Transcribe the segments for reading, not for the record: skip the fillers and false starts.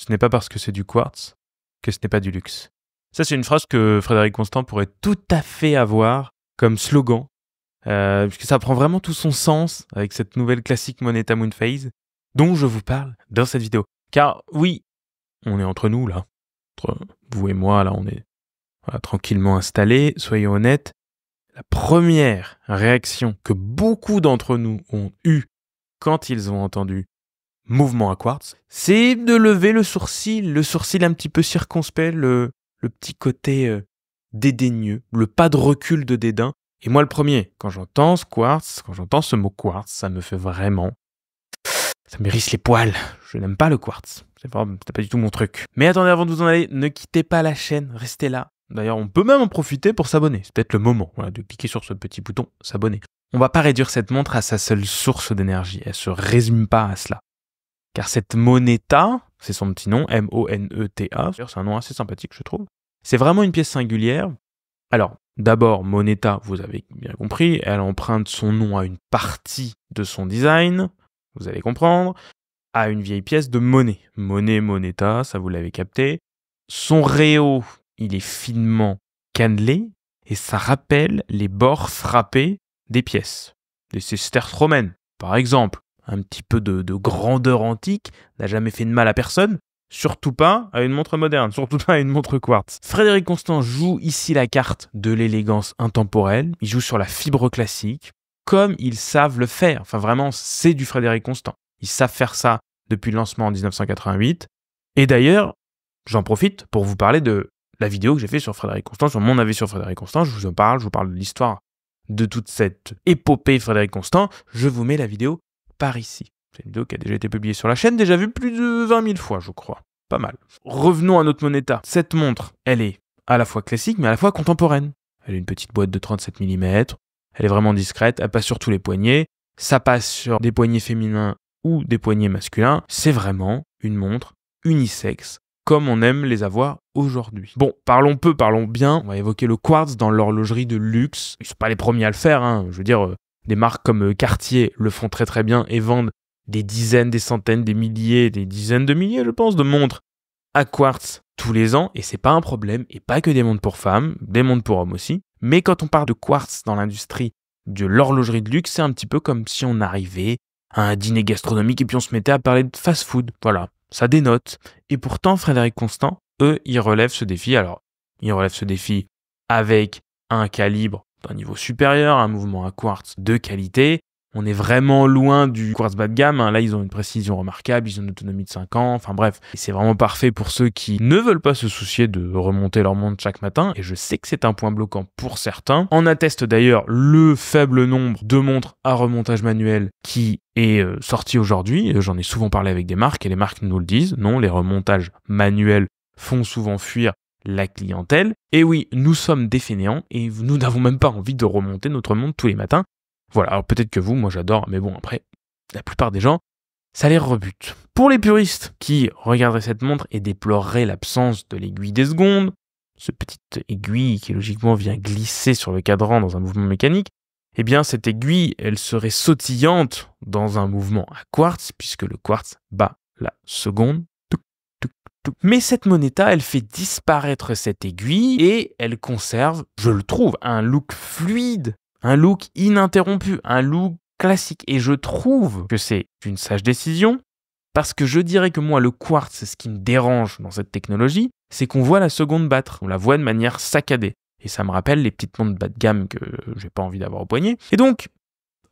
ce n'est pas parce que c'est du quartz que ce n'est pas du luxe. Ça, c'est une phrase que Frédéric Constant pourrait tout à fait avoir comme slogan, puisque ça prend vraiment tout son sens avec cette nouvelle classique Moneta Moonphase dont je vous parle dans cette vidéo. Car oui, on est entre nous là, entre vous et moi là, on est tranquillement installés, soyons honnêtes. La première réaction que beaucoup d'entre nous ont eue quand ils ont entendu mouvement à quartz, c'est de lever le sourcil un petit peu circonspect, le petit côté dédaigneux, le pas de recul de dédain. Et moi le premier, quand j'entends ce mot quartz, ça me fait vraiment... ça m'érisse les poils. Je n'aime pas le quartz. C'est pas du tout mon truc. Mais attendez, avant de vous en aller, ne quittez pas la chaîne, restez là. D'ailleurs, on peut même en profiter pour s'abonner. C'est peut-être le moment de cliquer sur ce petit bouton « S'abonner ». On va pas réduire cette montre à sa seule source d'énergie. Elle se résume pas à cela. Car cette Moneta, c'est son petit nom, M-O-N-E-T-A, c'est un nom assez sympathique, je trouve. C'est vraiment une pièce singulière. Alors, d'abord, Moneta, vous avez bien compris, elle emprunte son nom à une partie de son design, vous allez comprendre, à une vieille pièce de monnaie. Monnaie, Moneta, ça vous l'avez capté. Son réau, il est finement cannelé et ça rappelle les bords frappés des pièces. Des sesterces romaines, par exemple. Un petit peu de grandeur antique n'a jamais fait de mal à personne, surtout pas à une montre moderne, surtout pas à une montre quartz. Frédéric Constant joue ici la carte de l'élégance intemporelle, il joue sur la fibre classique, comme ils savent le faire. Enfin vraiment, c'est du Frédéric Constant. Ils savent faire ça depuis le lancement en 1988. Et d'ailleurs, j'en profite pour vous parler de la vidéo que j'ai fait sur Frédéric Constant, sur mon avis sur Frédéric Constant. Je vous parle de l'histoire de toute cette épopée Frédéric Constant. Je vous mets la vidéo par ici. C'est une vidéo qui a déjà été publiée sur la chaîne, déjà vue plus de 20 000 fois, je crois. Pas mal. Revenons à notre Moneta. Cette montre, elle est à la fois classique, mais à la fois contemporaine. Elle a une petite boîte de 37 mm, elle est vraiment discrète, elle passe sur tous les poignets, ça passe sur des poignets féminins ou des poignets masculins. C'est vraiment une montre unisexe, comme on aime les avoir aujourd'hui. Bon, parlons peu, parlons bien. On va évoquer le quartz dans l'horlogerie de luxe. Ils ne sont pas les premiers à le faire, hein. Je veux dire... des marques comme Cartier le font très très bien et vendent des dizaines, des centaines, des milliers, des dizaines de milliers, je pense, de montres à quartz tous les ans. Et c'est pas un problème. Et pas que des montres pour femmes, des montres pour hommes aussi. Mais quand on parle de quartz dans l'industrie de l'horlogerie de luxe, c'est un petit peu comme si on arrivait à un dîner gastronomique et puis on se mettait à parler de fast-food. Voilà, ça dénote. Et pourtant, Frédéric Constant, eux, ils relèvent ce défi. Alors, ils relèvent ce défi avec un calibre d'un niveau supérieur, un mouvement à quartz de qualité. On est vraiment loin du quartz bas de gamme. Là, ils ont une précision remarquable, ils ont une autonomie de 5 ans. Enfin bref, et c'est vraiment parfait pour ceux qui ne veulent pas se soucier de remonter leur montre chaque matin. Et je sais que c'est un point bloquant pour certains. En atteste d'ailleurs le faible nombre de montres à remontage manuel qui est sorti aujourd'hui. J'en ai souvent parlé avec des marques et les marques nous le disent. Non, les remontages manuels font souvent fuir la clientèle. Et oui, nous sommes des fainéants et nous n'avons même pas envie de remonter notre montre tous les matins. Voilà, alors peut-être que vous, moi j'adore, mais bon, après, la plupart des gens, ça les rebute. Pour les puristes qui regarderaient cette montre et déploreraient l'absence de l'aiguille des secondes, ce petite aiguille qui logiquement vient glisser sur le cadran dans un mouvement mécanique, eh bien cette aiguille, elle serait sautillante dans un mouvement à quartz, puisque le quartz bat la seconde. Mais cette Moneta, elle fait disparaître cette aiguille et elle conserve, je le trouve, un look fluide, un look ininterrompu, un look classique. Et je trouve que c'est une sage décision parce que je dirais que moi, le quartz, ce qui me dérange dans cette technologie, c'est qu'on voit la seconde battre. On la voit de manière saccadée. Et ça me rappelle les petites montres bas de gamme que j'ai pas envie d'avoir au poignet. Et donc,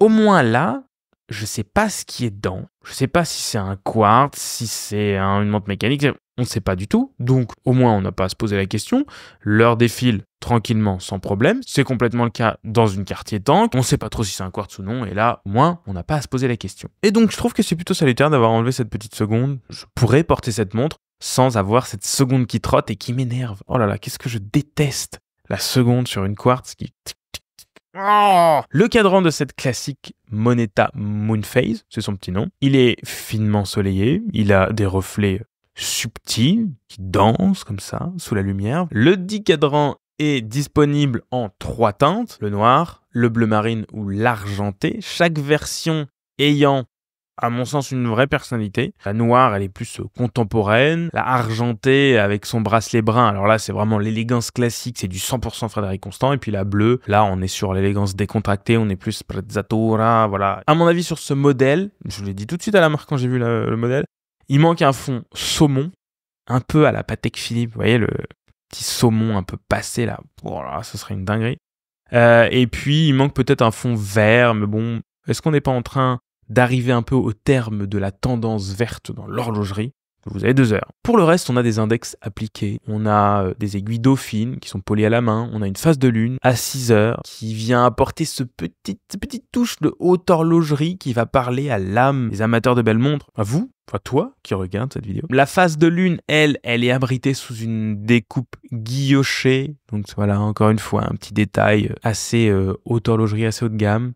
au moins là, je sais pas ce qui est dedans. Je sais pas si c'est un quartz, si c'est une montre mécanique. On ne sait pas du tout. Donc, au moins, on n'a pas à se poser la question. L'heure défile tranquillement, sans problème. C'est complètement le cas dans une Cartier Tank. On ne sait pas trop si c'est un quartz ou non. Et là, au moins, on n'a pas à se poser la question. Et donc, je trouve que c'est plutôt salutaire d'avoir enlevé cette petite seconde. Je pourrais porter cette montre sans avoir cette seconde qui trotte et qui m'énerve. Oh là là, qu'est-ce que je déteste la seconde sur une quartz qui... Oh, le cadran de cette classique Moneta Moonphase, c'est son petit nom, il est finement soleillé, il a des reflets subtils qui dansent comme ça sous la lumière. Le dit cadran est disponible en 3 teintes, le noir, le bleu marine ou l'argenté, chaque version ayant à mon sens, une vraie personnalité. La noire, elle est plus contemporaine. La argentée, avec son bracelet brun, alors là, c'est vraiment l'élégance classique, c'est du 100% Frédéric Constant. Et puis la bleue, là, on est sur l'élégance décontractée, on est plus sprezzatura, voilà. À mon avis, sur ce modèle, je l'ai dit tout de suite à la marque quand j'ai vu le modèle, il manque un fond saumon, un peu à la Patek Philippe, vous voyez, le petit saumon un peu passé là, voilà, ce serait une dinguerie. Et puis, il manque peut-être un fond vert, mais bon, est-ce qu'on n'est pas en train d'arriver un peu au terme de la tendance verte dans l'horlogerie? Vous avez 2 heures. Pour le reste, on a des index appliqués, on a des aiguilles dauphines qui sont polies à la main, on a une phase de lune à 6 heures qui vient apporter cette petite touche de haute horlogerie qui va parler à l'âme des amateurs de belles montres, à vous, enfin toi qui regarde cette vidéo. La phase de lune, elle est abritée sous une découpe guillochée, donc voilà, encore une fois, un petit détail assez haute horlogerie, assez haut de gamme.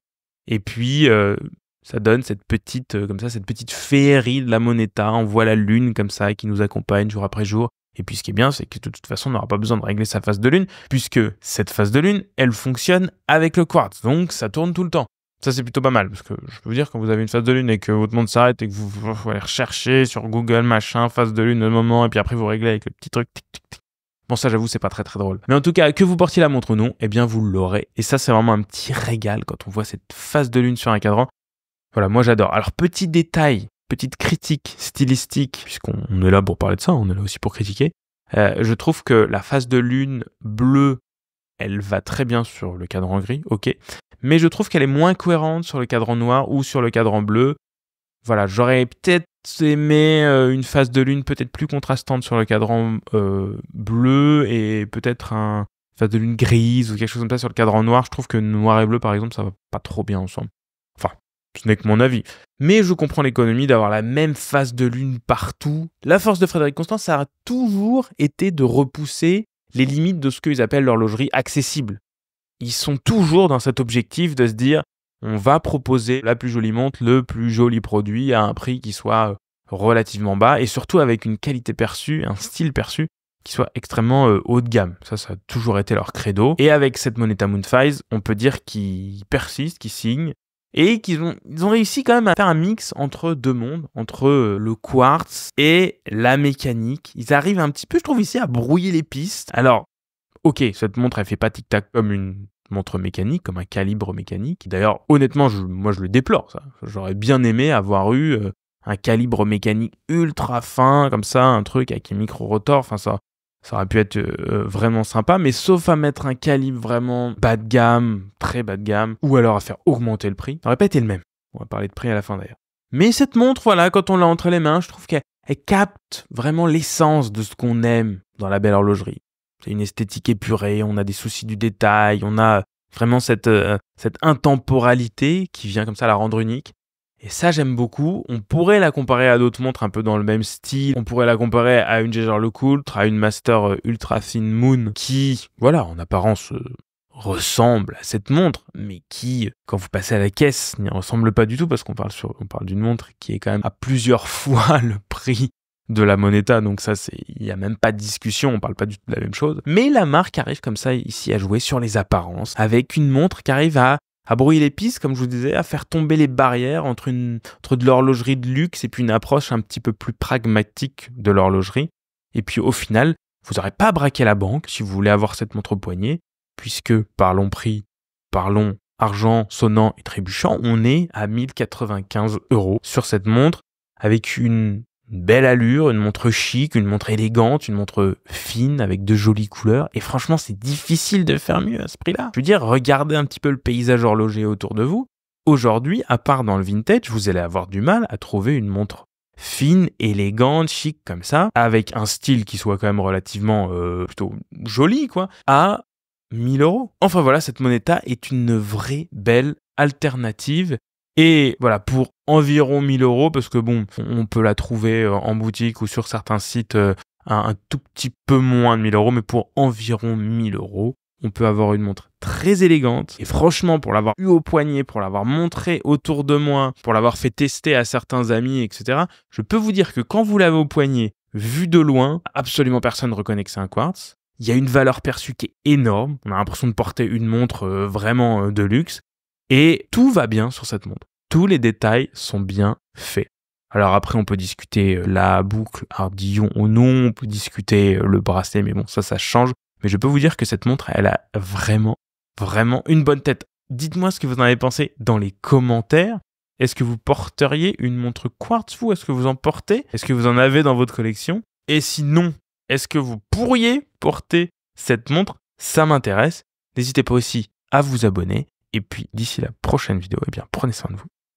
Et puis, ça donne cette petite féerie de la Moneta. On voit la lune comme ça qui nous accompagne jour après jour. Et puis ce qui est bien, c'est que de toute façon, on n'aura pas besoin de régler sa phase de lune, puisque cette phase de lune, elle fonctionne avec le quartz. Donc ça tourne tout le temps. Ça, c'est plutôt pas mal, parce que je peux vous dire, quand vous avez une phase de lune et que votre montre s'arrête et que vous allez rechercher sur Google, machin, phase de lune, un moment, et puis après vous réglez avec le petit truc, tic, tic, tic. Bon, ça, j'avoue, c'est pas très très drôle. Mais en tout cas, que vous portiez la montre ou non, eh bien, vous l'aurez. Et ça, c'est vraiment un petit régal quand on voit cette phase de lune sur un cadran. Voilà, moi j'adore. Alors, petit détail, petite critique stylistique, puisqu'on est là pour parler de ça, on est là aussi pour critiquer. Je trouve que la phase de lune bleue, elle va très bien sur le cadran gris, ok. Mais je trouve qu'elle est moins cohérente sur le cadran noir ou sur le cadran bleu. Voilà, j'aurais peut-être aimé une phase de lune peut-être plus contrastante sur le cadran bleu et peut-être une phase de lune grise ou quelque chose comme ça sur le cadran noir. Je trouve que noir et bleu, par exemple, ça va pas trop bien ensemble. Enfin, ce n'est que mon avis. Mais je comprends l'économie d'avoir la même phase de lune partout. La force de Frédéric Constant, ça a toujours été de repousser les limites de ce qu'ils appellent l'horlogerie accessible. Ils sont toujours dans cet objectif de se dire on va proposer la plus jolie montre, le plus joli produit à un prix qui soit relativement bas et surtout avec une qualité perçue, un style perçu qui soit extrêmement haut de gamme. Ça a toujours été leur credo. Et avec cette Moneta Moonphase, on peut dire qu'ils persistent, qu'ils signent et qu'ils ont réussi quand même à faire un mix entre deux mondes, entre le quartz et la mécanique. Ils arrivent un petit peu, je trouve ici, à brouiller les pistes. Alors, ok, cette montre, elle fait pas tic-tac comme une montre mécanique, comme un calibre mécanique. D'ailleurs, honnêtement, moi je le déplore, ça. J'aurais bien aimé avoir eu un calibre mécanique ultra fin, comme ça, un truc avec un micro-rotor. Enfin, ça aurait pu être vraiment sympa, mais sauf à mettre un calibre vraiment bas de gamme, très bas de gamme, ou alors à faire augmenter le prix, ça n'aurait pas été le même. On va parler de prix à la fin d'ailleurs. Mais cette montre, voilà, quand on l'a entre les mains, je trouve qu'elle capte vraiment l'essence de ce qu'on aime dans la belle horlogerie. C'est une esthétique épurée, on a des soucis du détail, on a vraiment cette intemporalité qui vient comme ça la rendre unique. Et ça, j'aime beaucoup. On pourrait la comparer à d'autres montres un peu dans le même style. On pourrait la comparer à une Jaeger-LeCoultre, à une Master Ultra Thin Moon qui, voilà, en apparence ressemble à cette montre, mais qui, quand vous passez à la caisse, n'y ressemble pas du tout parce qu'on parle d'une montre qui est quand même à plusieurs fois le prix de la Moneta, donc ça, il n'y a même pas de discussion, on parle pas du tout de la même chose. Mais la marque arrive comme ça ici à jouer sur les apparences, avec une montre qui arrive à brouiller les pistes, comme je vous disais, à faire tomber les barrières entre de l'horlogerie de luxe et puis une approche un petit peu plus pragmatique de l'horlogerie. Et puis au final, vous n'aurez pas braqué la banque si vous voulez avoir cette montre au poignet, puisque parlons prix, parlons argent sonnant et trébuchant, on est à 1095 € sur cette montre, avec une belle allure, une montre chic, une montre élégante, une montre fine avec de jolies couleurs. Et franchement, c'est difficile de faire mieux à ce prix-là. Je veux dire, regardez un petit peu le paysage horloger autour de vous. Aujourd'hui, à part dans le vintage, vous allez avoir du mal à trouver une montre fine, élégante, chic comme ça, avec un style qui soit quand même relativement plutôt joli, quoi, à 1000 €. Enfin voilà, cette Moneta est une vraie belle alternative. Et voilà, pour environ 1000 €, parce que bon, on peut la trouver en boutique ou sur certains sites un tout petit peu moins de 1000 €, mais pour environ 1000 €, on peut avoir une montre très élégante. Et franchement, pour l'avoir eu au poignet, pour l'avoir montré autour de moi, pour l'avoir fait tester à certains amis, etc., je peux vous dire que quand vous l'avez au poignet, vu de loin, absolument personne ne reconnaît que c'est un quartz. Il y a une valeur perçue qui est énorme. On a l'impression de porter une montre vraiment de luxe. Et tout va bien sur cette montre. Tous les détails sont bien faits. Alors après, on peut discuter la boucle Ardillon ou non, on peut discuter le bracelet, mais bon, ça change. Mais je peux vous dire que cette montre, elle a vraiment, vraiment une bonne tête. Dites-moi ce que vous en avez pensé dans les commentaires. Est-ce que vous porteriez une montre quartz, vous? Est-ce que vous en portez? Est-ce que vous en avez dans votre collection? Et sinon, est-ce que vous pourriez porter cette montre? Ça m'intéresse. N'hésitez pas aussi à vous abonner. Et puis, d'ici la prochaine vidéo, prenez soin de vous.